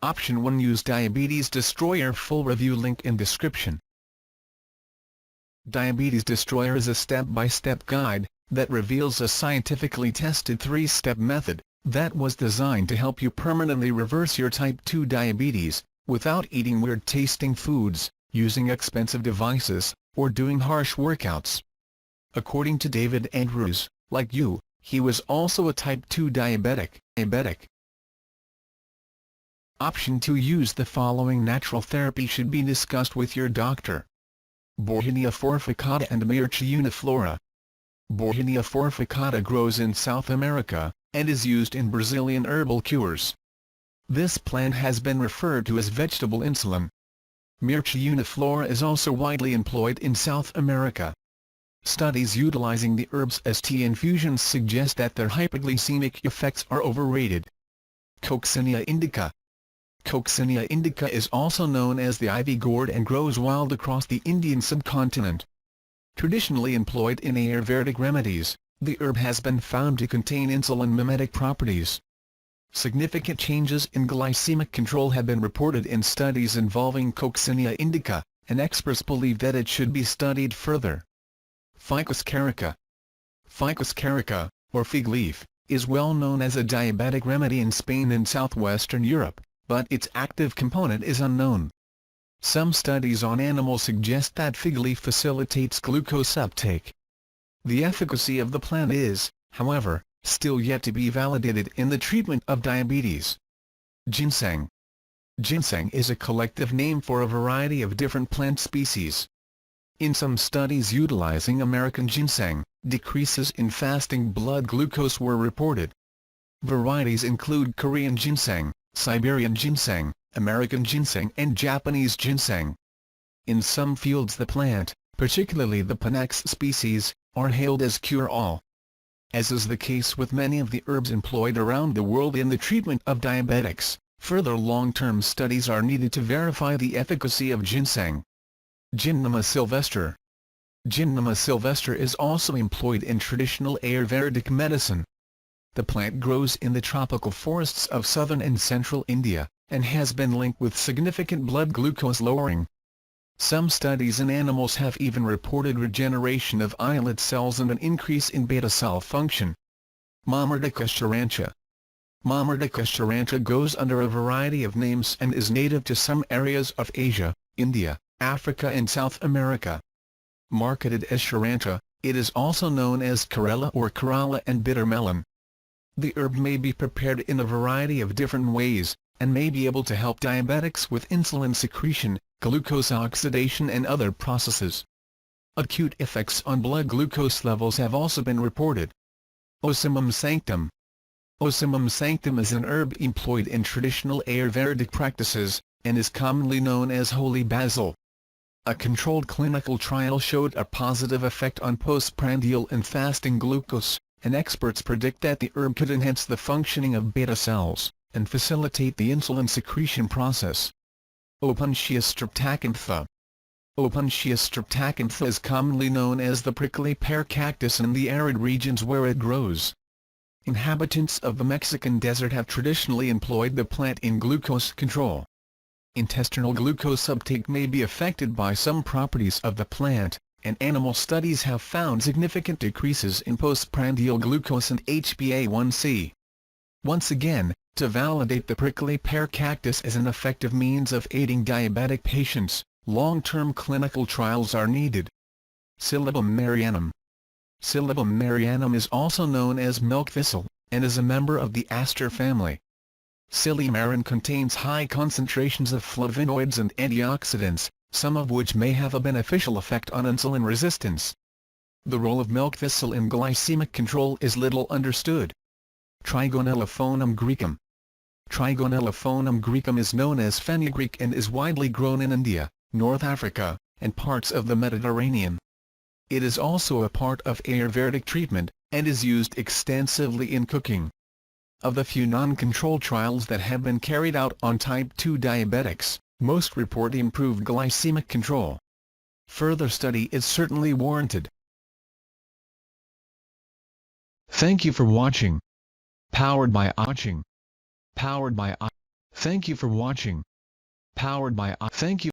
Option 1, use Diabetes Destroyer. Full review link in description. Diabetes Destroyer is a step-by-step guide that reveals a scientifically tested 3-step method that was designed to help you permanently reverse your type 2 diabetes, without eating weird-tasting foods, using expensive devices, or doing harsh workouts. According to David Andrews, like you, he was also a type 2 diabetic. Option 2, use the following natural therapy should be discussed with your doctor. Bauhinia forficata and Myrcea uniflora. Bauhinia forficata grows in South America, and is used in Brazilian herbal cures. This plant has been referred to as vegetable insulin. Myrcea uniflora is also widely employed in South America. Studies utilizing the herbs as tea infusions suggest that their hypoglycemic effects are overrated. Coccinea indica. Coccinea indica is also known as the ivy gourd and grows wild across the Indian subcontinent. Traditionally employed in Ayurvedic remedies, the herb has been found to contain insulin mimetic properties. Significant changes in glycemic control have been reported in studies involving Coccinea indica, and experts believe that it should be studied further. Ficus carica. Ficus carica, or fig leaf, is well known as a diabetic remedy in Spain and southwestern Europe, but its active component is unknown. Some studies on animals suggest that fig leaf facilitates glucose uptake. The efficacy of the plant is, however, still yet to be validated in the treatment of diabetes. Ginseng. Ginseng is a collective name for a variety of different plant species. In some studies utilizing American ginseng, decreases in fasting blood glucose were reported. Varieties include Korean ginseng, Siberian ginseng, American ginseng and Japanese ginseng. In some fields the plant, particularly the Panax species, are hailed as cure-all. As is the case with many of the herbs employed around the world in the treatment of diabetics, further long-term studies are needed to verify the efficacy of ginseng. Gymnema sylvestre. Gymnema sylvestre is also employed in traditional Ayurvedic medicine. The plant grows in the tropical forests of southern and central India, and has been linked with significant blood glucose lowering. Some studies in animals have even reported regeneration of islet cells and an increase in beta cell function. Mammardika charantia. Mammardika charantia goes under a variety of names and is native to some areas of Asia, India, Africa and South America. Marketed as charantia, it is also known as Karela or Kerala and bitter melon. The herb may be prepared in a variety of different ways, and may be able to help diabetics with insulin secretion, glucose oxidation and other processes. Acute effects on blood glucose levels have also been reported. Ocimum sanctum. Ocimum sanctum is an herb employed in traditional Ayurvedic practices, and is commonly known as holy basil. A controlled clinical trial showed a positive effect on postprandial and fasting glucose, and experts predict that the herb could enhance the functioning of beta cells, and facilitate the insulin secretion process. Opuntia streptacantha. Opuntia streptacantha is commonly known as the prickly pear cactus in the arid regions where it grows. Inhabitants of the Mexican desert have traditionally employed the plant in glucose control. Intestinal glucose uptake may be affected by some properties of the plant, and animal studies have found significant decreases in postprandial glucose and HbA1c. Once again, to validate the prickly pear cactus as an effective means of aiding diabetic patients, long-term clinical trials are needed. Silybum marianum. Silybum marianum is also known as milk thistle, and is a member of the aster family. Silymarin contains high concentrations of flavonoids and antioxidants, some of which may have a beneficial effect on insulin resistance. The role of milk thistle in glycemic control is little understood. Trigonellophonum graecum. Trigonellophonum graecum is known as fenugreek and is widely grown in India, North Africa, and parts of the Mediterranean. It is also a part of Ayurvedic treatment, and is used extensively in cooking. Of the few non-controlled trials that have been carried out on type 2 diabetics, most report improved glycemic control. Further study is certainly warranted. Thank you for watching. Powered by Thank you for watching. Powered by Thank you.